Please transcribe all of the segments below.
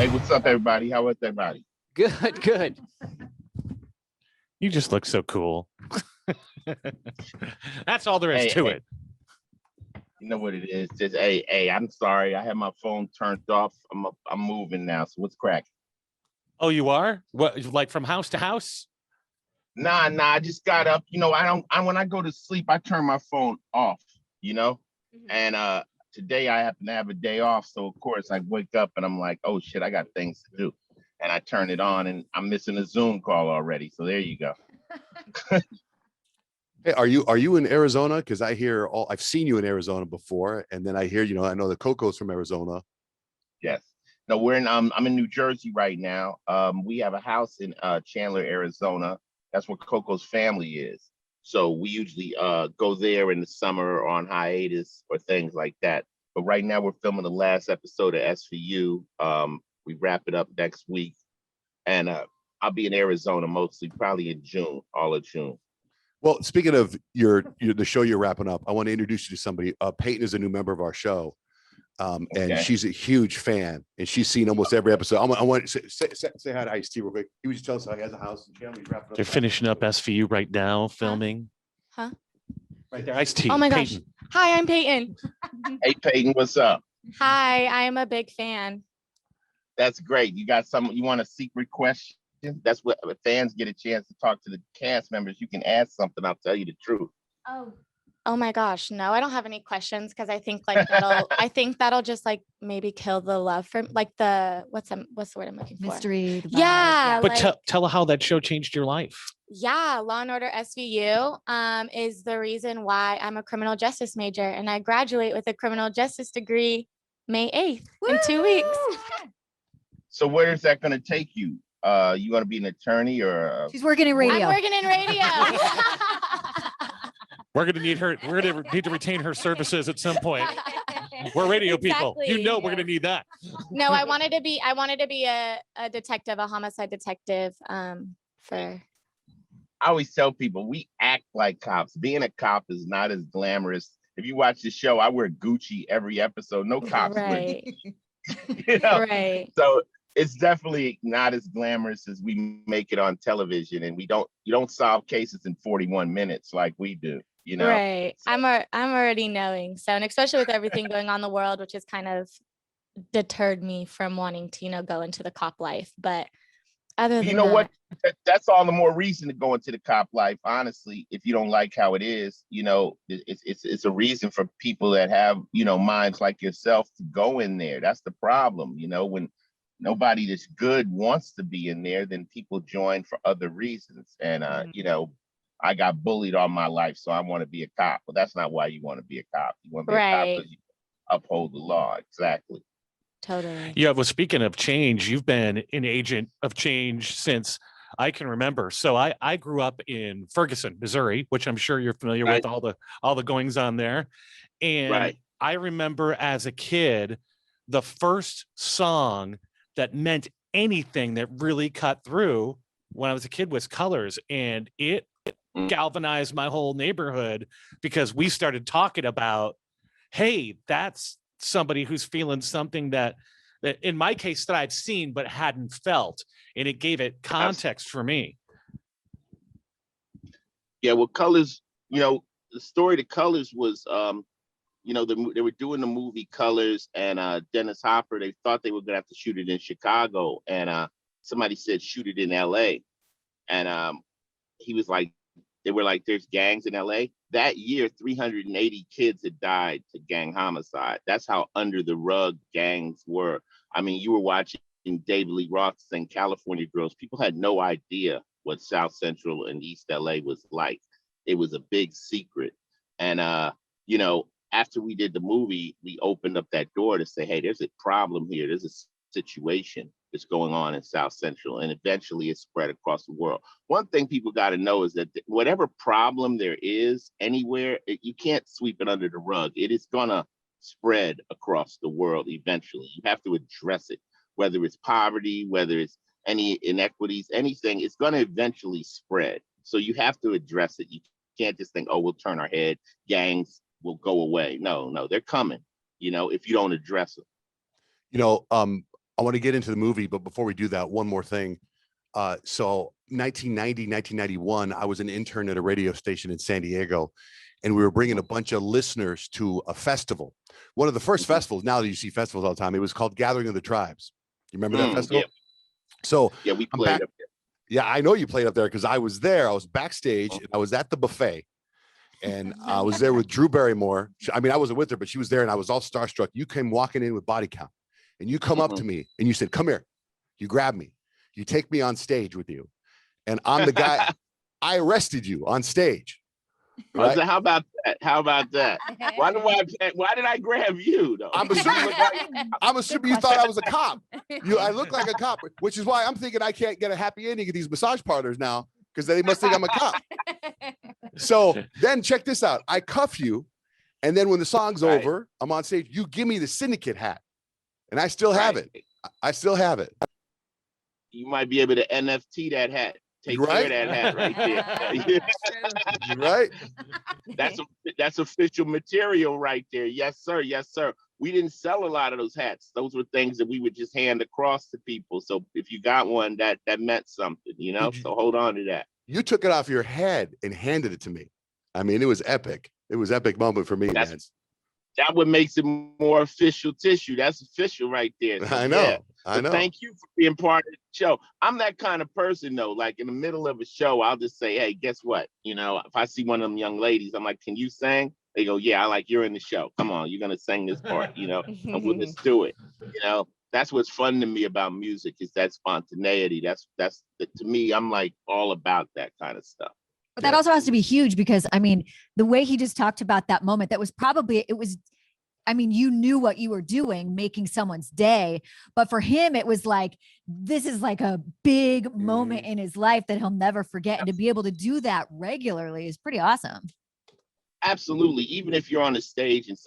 Hey, what's up, everybody? How is everybody? Good, good. You just look so cool. That's all there is to it. You know what it is? Just hey, I'm sorry. I had my phone turned off. I'm moving now. So what's cracking? Oh, you are? What, like from house to house? Nah. I just got up. You know, when I go to sleep, I turn my phone off. You know, and today I happen to have a day off, so of course I wake up and I'm like, oh shit, I got things to do, and I turn it on and I'm missing a Zoom call already. So there you go. Hey, are you in Arizona? Because I've seen you in Arizona before, and then I hear, I know the Coco's from Arizona. Yes. No, I'm in New Jersey right now. We have a house in Chandler, Arizona. That's where Coco's family is. So we usually go there in the summer or on hiatus or things like that. But right now we're filming the last episode of SVU. We wrap it up next week, and I'll be in Arizona mostly, probably in June, all of June. Well, speaking of the show you're wrapping up, I want to introduce you to somebody. Peyton is a new member of our show, and she's a huge fan, and she's seen almost every episode. I want to say hi to Ice-T real quick. He was just telling us how he has a house in Chandler. They're finishing up SVU right now, filming. Huh? Right there, Ice-T. Oh my gosh. Peyton. Hi, I'm Peyton. Hey, Peyton, what's up? Hi, I am a big fan. That's great. You got you want a secret question? That's what fans get a chance to talk to the cast members. You can ask something. I'll tell you the truth. Oh my gosh. No, I don't have any questions because I think that'll just like maybe kill the love for like what's the word I'm looking for? Mystery. The vibe. Yeah. But tell her how that show changed your life. Yeah, Law and Order SVU is the reason why I'm a criminal justice major, and I graduate with a criminal justice degree May 8th in 2 weeks. So where is that going to take you? You want to be an attorney or? She's working in radio. I'm working in radio. We're gonna need her. We're gonna need to retain her services at some point. We're radio people. Exactly. You know we're gonna need that. No, I wanted to be a detective, a homicide detective. I always tell people we act like cops. Being a cop is not as glamorous. If you watch the show, I wear Gucci every episode. No cops right. wear Right. So it's definitely not as glamorous as we make it on television, and you don't solve cases in 41 minutes like we do. Right. So, I'm already knowing. So, and especially with everything going on in the world, which has kind of deterred me from wanting to, go into the cop life. But other than what, that's all the more reason to go into the cop life. Honestly, if you don't like how it is, it's a reason for people that have, minds like yourself to go in there. That's the problem. When nobody that's good wants to be in there, then people join for other reasons. And, I got bullied all my life, so I want to be a cop. But that's not why you want to be a cop. You want to be a cop because you uphold the law. Exactly. Totally. Yeah. Well, speaking of change, you've been an agent of change since I can remember. So I grew up in Ferguson, Missouri, which I'm sure you're familiar with all the goings on there. And I remember as a kid, the first song that meant anything that really cut through when I was a kid was Colors, and it galvanized my whole neighborhood because we started talking about, hey, that's somebody who's feeling something that in my case that I'd seen but hadn't felt, and it gave it context for me. Yeah, well, Colors, the story to Colors was they were doing the movie Colors, and Dennis Hopper, they thought they were gonna have to shoot it in Chicago, and somebody said shoot it in LA, and he was like, they were like, there's gangs in LA. That year, 380 kids had died to gang homicide. That's how under the rug gangs were. I mean, you were watching David Lee Roth sing California Girls. People had no idea what South Central and East LA was like. It was a big secret. And, after we did the movie, we opened up that door to say, hey, there's a problem here. There's a situation that's going on in South Central, and eventually it spread across the world. One thing people got to know is that whatever problem there is anywhere, you can't sweep it under the rug. It is going to spread across the world eventually. You have to address it, whether it's poverty, whether it's any inequities, anything, it's going to eventually spread. So you have to address it. You can't just think, oh, we'll turn our head, gangs will go away. No, they're coming, if you don't address them. I want to get into the movie, but before we do that, one more thing. So 1990, 1991, I was an intern at a radio station in San Diego, and we were bringing a bunch of listeners to a festival. One of the first festivals, now that you see festivals all the time, it was called Gathering of the Tribes. You remember that festival? Yeah. So yeah, we played up there. Yeah, I know you played up there because I was there. I was backstage and I was at the buffet. And I was there with Drew Barrymore. I mean, I wasn't with her, but she was there and I was all starstruck. You came walking in with body count and you come up to me and you said, come here. You grab me. You take me on stage with you. And I'm the guy. I arrested you on stage. Right? How about that? How about that? Why did I grab you though? I'm assuming you thought I was a cop. I look like a cop, which is why I'm thinking I can't get a happy ending at these massage parlors now because they must think I'm a cop. So then check this out. I cuff you. And then when the song's over, I'm on stage. You give me the syndicate hat. And I still have it. I still have it. You might be able to NFT that hat. Take care of that hat right there. You're right. That's official material right there. Yes, sir. Yes, sir. We didn't sell a lot of those hats. Those were things that we would just hand across to people. So if you got one, that meant something, you know? So hold on to that. You took it off your head and handed it to me. I mean, it was epic. It was an epic moment for me. That what makes it more official tissue. That's official right there. So, I know. Yeah. I know. Thank you for being part of the show. I'm that kind of person though. Like in the middle of a show, I'll just say, hey, guess what? You know, if I see one of them young ladies, I'm like, can you sing? They go, yeah, you're in the show. Come on, you're gonna sing this part, you know, and we'll just do it. You know, that's what's fun to me about music is that spontaneity. That's to me, I'm like all about that kind of stuff. But that also has to be huge because I mean, the way he just talked about that moment, I mean, you knew what you were doing, making someone's day. But for him, it was like, this is like a big moment in his life that he'll never forget. And to be able to do that regularly is pretty awesome. Absolutely. Even if you're on the stage and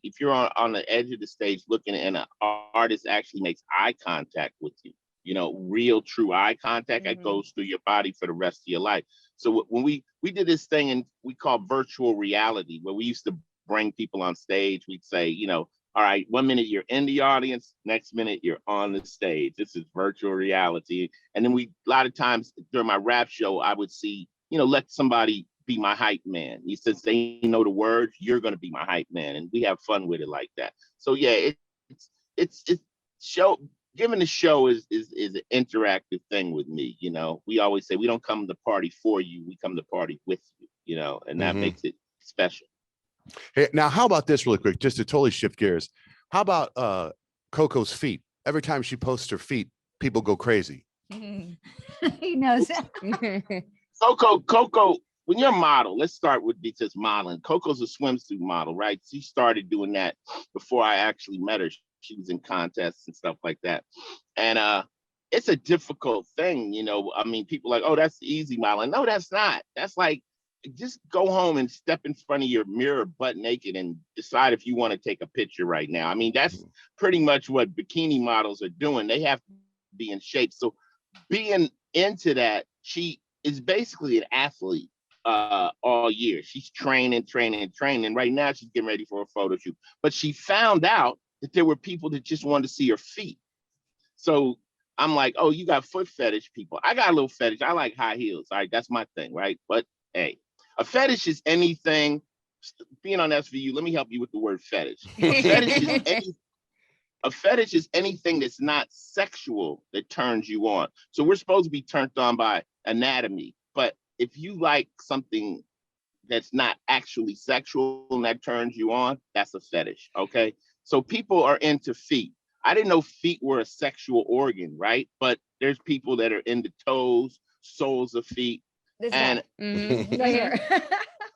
if you're on the edge of the stage looking and an artist actually makes eye contact with you, you know, real true eye contact that goes through your body for the rest of your life. So when we did this thing and we call virtual reality, where we used to bring people on stage, we'd say, you know, all right, 1 minute you're in the audience, next minute you're on the stage. This is virtual reality. And then a lot of times during my rap show, I would see, you know, let somebody be my hype man. Since they know the words, you're going to be my hype man. And we have fun with it like that. So yeah, it's giving the show is an interactive thing with me. You know, we always say we don't come to party for you, we come to party with you, you know, and that makes it special. Hey, now how about this really quick, just to totally shift gears? How about Coco's feet? Every time she posts her feet, people go crazy. He knows. Coco, when you're a model, let's start with just modeling. Coco's a swimsuit model, right? She started doing that before I actually met her. She was in contests and stuff like that. And it's a difficult thing, you know. I mean, people are like, oh, that's easy modeling. No, that's not. That's like, just go home and step in front of your mirror butt naked and decide if you want to take a picture right now. I mean, that's pretty much what bikini models are doing. They have to be in shape. So being into that, she is basically an athlete all year. She's training. And right now she's getting ready for a photo shoot. But she found out that there were people that just wanted to see her feet. So I'm like, oh, you got foot fetish people. I got a little fetish. I like high heels. All right, that's my thing, right? But hey, a fetish is anything. Being on SVU, let me help you with the word fetish. A fetish is anything that's not sexual that turns you on. So we're supposed to be turned on by anatomy, but if you like something that's not actually sexual and that turns you on, that's a fetish, okay? So people are into feet. I didn't know feet were a sexual organ, right? But there's people that are into toes, soles of feet. And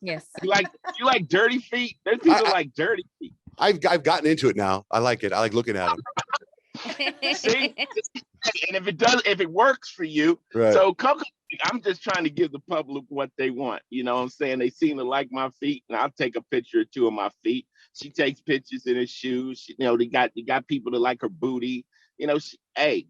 yes, you like dirty feet. There's people like dirty feet. I've gotten into it now. I like it. I like looking at them. See, and if it works for you, right. So Coco, I'm just trying to give the public what they want. You know what I'm saying? They seem to like my feet, and I'll take a picture or two of my feet. She takes pictures in her shoes. You know, they got people that like her booty. You know, hey,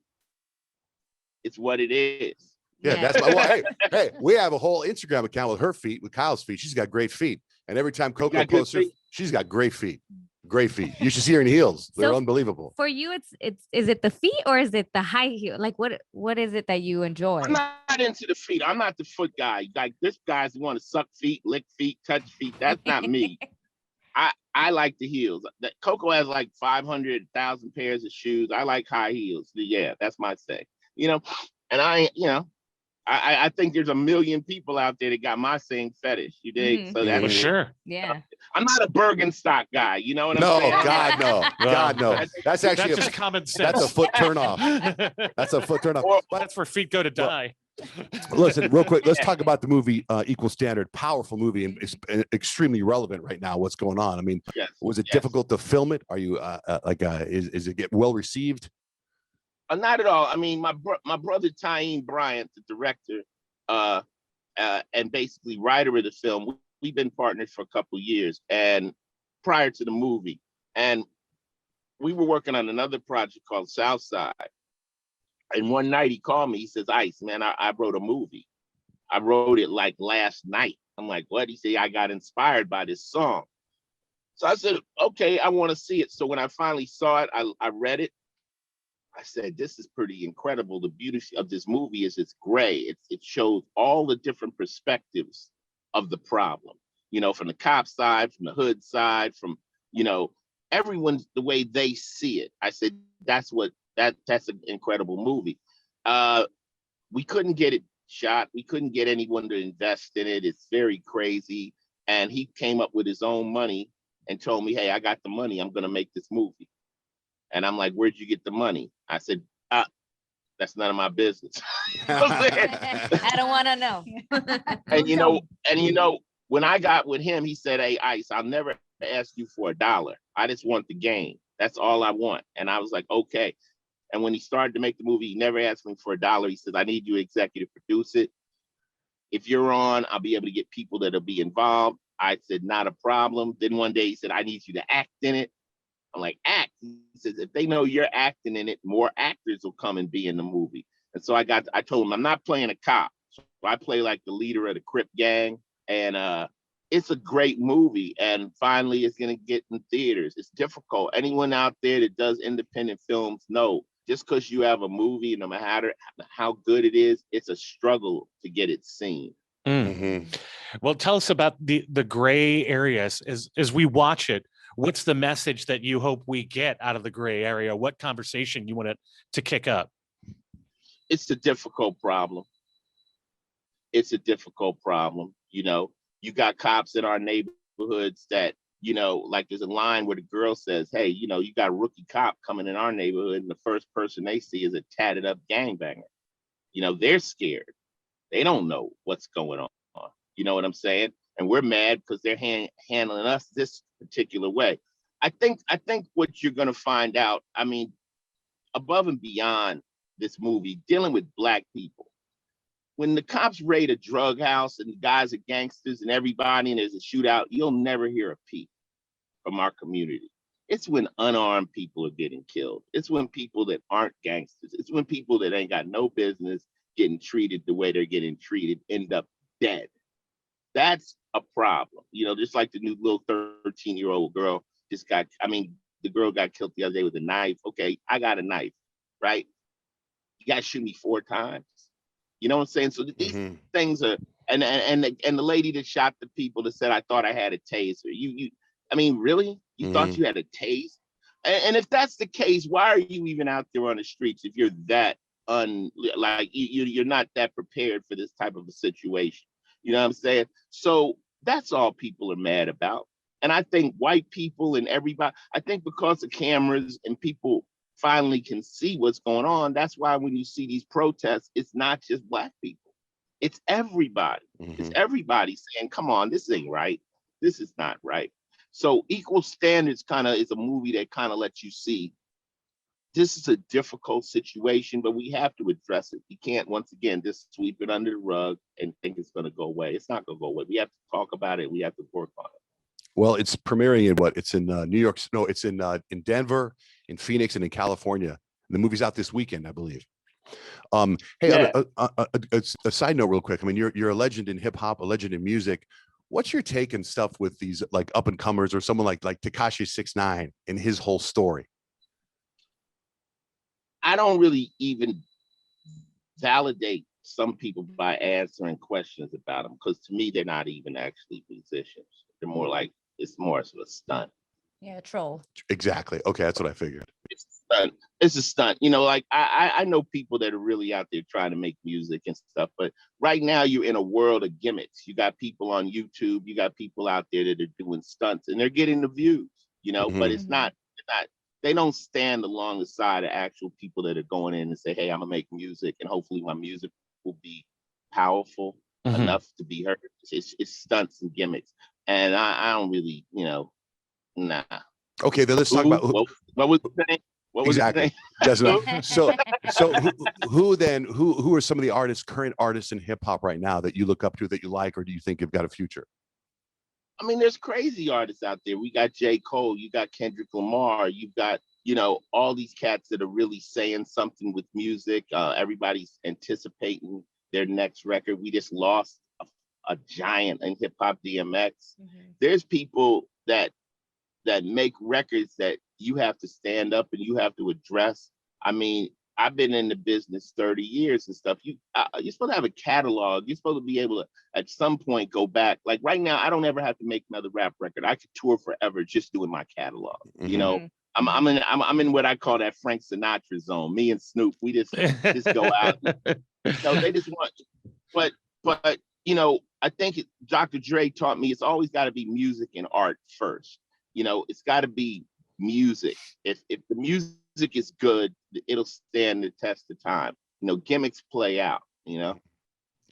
it's what it is. Yeah, that's my. Well, hey, we have a whole Instagram account with her feet, with Kyle's feet. She's got great feet. And every time Coco got good posts her, feet? she's got great feet. Great feet. You should see her in heels. They're So unbelievable. For you, it's is it the feet or is it the high heel? Like what is it that you enjoy? I'm not into the feet. I'm not the foot guy. Like this guys want to suck feet, lick feet, touch feet. That's not me. I like the heels. That Coco has like 500,000 pairs of shoes. I like high heels. Yeah, that's my thing. You know, and I think there's a million people out there that got my same fetish. You dig? Mhm. So that's For sure. Yeah. I'm not a Birkenstock guy. You know what I'm No, saying? God, no. God, no. That's actually That's just common sense. that's a foot turn off. That's a foot turn off. Or- That's where feet go to die. Listen, real quick, let's talk about the movie Equal Standard. Powerful movie, and it's extremely relevant right now. What's going on? I mean, Yes, was it yes. difficult to film it? Are you is it get well received? Not at all. I mean, my brother Tyene Bryant, the director, and basically writer of the film, we've been partners for a couple of years, and prior to the movie, and we were working on another project called Southside. And one night he called me. He says, "Ice, man, I wrote a movie. I wrote it like last night." I'm like, "What?" He said, "I got inspired by this song." So I said, "Okay, I want to see it." So when I finally saw it, I read it. I said, "This is pretty incredible. The beauty of this movie is it's gray. It shows all the different perspectives of the problem. You know, from the cop side, from the hood side, from, you know, everyone's the way they see it." I said, "That's an incredible movie." We couldn't get it shot. We couldn't get anyone to invest in it. It's very crazy. And he came up with his own money and told me, "Hey, I got the money. I'm going to make this movie." And I'm like, "Where'd you get the money?" I said, "That's none of my business." I don't want to know. and you know, when I got with him, he said, "Hey, Ice, I'll never ask you for $1. I just want the game. That's all I want." And I was like, "Okay." And when he started to make the movie, he never asked me for $1. He says, "I need you to executive produce it. If you're on, I'll be able to get people that'll be involved." I said, "Not a problem." Then one day he said, "I need you to act in it." I'm like, "Act?" He says, "If they know you're acting in it, more actors will come and be in the movie." And so I told him, "I'm not playing a cop. So I play like the leader of the Crip gang." And it's a great movie. And finally, it's going to get in theaters. It's difficult. Anyone out there that does independent films know, just because you have a movie, no matter how good it is, it's a struggle to get it seen. Mhm. Well, tell us about the gray areas as we watch it. What's the message that you hope we get out of the gray area? What conversation you want it to kick up? It's a difficult problem. It's a difficult problem. You know, you got cops in our neighborhoods that, you know, like there's a line where the girl says, "Hey, you know, you got a rookie cop coming in our neighborhood," and the first person they see is a tatted up gangbanger. You know, they're scared. They don't know what's going on. You know what I'm saying? And we're mad because they're handling us this particular way. I think what you're going to find out, I mean, above and beyond this movie, dealing with Black people. When the cops raid a drug house and the guys are gangsters and everybody and there's a shootout, you'll never hear a peep from our community. It's when unarmed people are getting killed. It's when people that aren't gangsters. It's when people that ain't got no business getting treated the way they're getting treated end up dead. That's a problem. You know, just like the new little 13-year-old girl the girl got killed the other day with a knife. Okay, I got a knife, right? You got to shoot me 4 times. You know what I'm saying? So these things are, and the lady that shot the people that said, "I thought I had a taser." I mean, really? You thought you had a tase? And if that's the case, why are you even out there on the streets if you're that you're not that prepared for this type of a situation? You know what I'm saying? So that's all people are mad about. And I think white people and everybody, I think because of cameras and people finally can see what's going on, that's why when you see these protests, it's not just Black people. It's everybody. It's everybody saying, "Come on, this ain't right. This is not right." So Equal Standards kind of is a movie that kind of lets you see this is a difficult situation, but we have to address it. You can't, once again, just sweep it under the rug and think it's going to go away. It's not going to go away. We have to talk about it. We have to work on it. Well, it's premiering in what? It's in New York. No, it's in Denver, in Phoenix, and in California. The movie's out this weekend, I believe. Hey, Yeah. a side note, real quick. I mean, you're a legend in hip hop, a legend in music. What's your take and stuff with these like up and comers or someone like Tekashi 6ix9ine and his whole story? I don't really even validate some people by answering questions about them, because to me, they're not even actually musicians. They're more like, it's more of a stunt. Yeah, troll. Exactly. Okay, that's what I figured. It's a stunt. It's a stunt. You know, like I know people that are really out there trying to make music and stuff, but right now you're in a world of gimmicks. You got people on YouTube, you got people out there that are doing stunts and they're getting the views, you know, but it's not, they don't stand along the side of actual people that are going in and say, hey, I'm gonna make music and hopefully my music will be powerful enough to be heard. It's stunts and gimmicks. And I don't really, you know, nah. Okay, then let's talk about what was the name? What was exactly. So who are some of the artists, current artists in hip hop right now that you look up to, that you like, or do you think have got a future? I mean, there's crazy artists out there. We got J. Cole, you got Kendrick Lamar, you've got, you know, all these cats that are really saying something with music. Everybody's anticipating their next record. We just lost a giant in hip hop, DMX. There's people that make records that you have to stand up and you have to address. I mean, I've been in the business 30 years and stuff. You're supposed to have a catalog. You're supposed to be able to, at some point, go back. Like right now, I don't ever have to make another rap record. I could tour forever just doing my catalog. You know, I'm in what I call that Frank Sinatra zone. Me and Snoop, we just go out. You know, they just want, but you know, I think Dr. Dre taught me it's always got to be music and art first. You know, it's got to be music. If the music is good, it'll stand the test of time. You know, gimmicks play out, you know?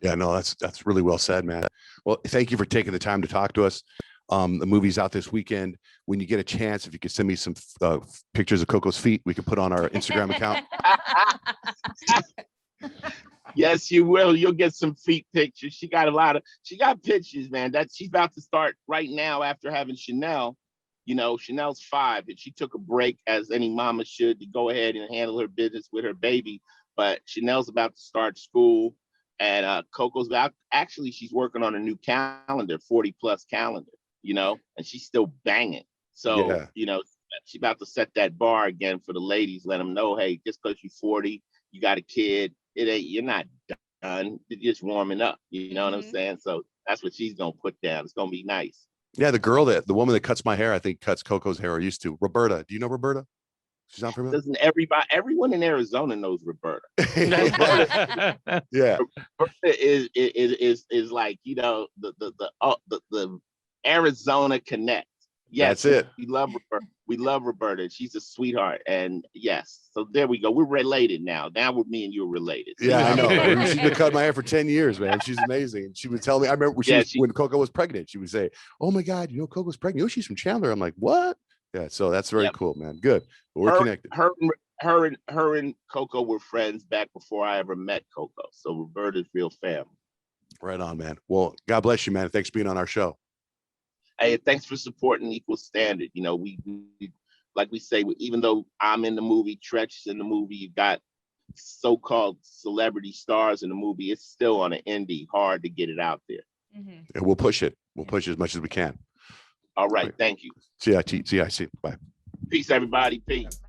Yeah, no, that's really well said, man. Well, thank you for taking the time to talk to us. The movie's out this weekend. When you get a chance, if you could send me some pictures of Coco's feet, we can put on our Instagram account. Yes, you will. You'll get some feet pictures. She got pictures, man. That she's about to start right now after having Chanel. You know, Chanel's 5 and she took a break, as any mama should, to go ahead and handle her business with her baby. But Chanel's about to start school, and Coco's actually, she's working on a new calendar, 40 plus calendar, you know, and she's still banging. So, you know, she's about to set that bar again for the ladies, let them know, hey, just because you're 40, you got a kid, you're not done. You're just warming up. You know what I'm saying? So that's what she's going to put down. It's going to be nice. Yeah, the woman that cuts my hair, I think cuts Coco's hair, or used to. Roberta. Do you know Roberta? She's not familiar. Doesn't everyone in Arizona knows Roberta? Yeah. Roberta is like, you know, the Arizona connect. Yes, that's it. We love Roberta. We love Roberta. She's a sweetheart. And yes, so there we go. We're related now. Now me and you are related. Yeah, I know. She's been cutting my hair for 10 years, man. She's amazing. She would tell me, I remember when Coco was pregnant, she would say, oh my God, you know, Coco's pregnant. Oh, she's from Chandler. I'm like, what? Yeah, so that's very cool, man. Good. Well, we're connected. Her and Coco were friends back before I ever met Coco. So Roberta's real family. Right on, man. Well, God bless you, man. Thanks for being on our show. Hey, thanks for supporting Equal Standard. You know, we like we say, even though I'm in the movie, Tretch is in the movie, you got so-called celebrity stars in the movie, it's still on an indie, hard to get it out there. And we'll push it. We'll push it as much as we can. All right. Thank you. CIC. Bye. Peace, everybody. Peace.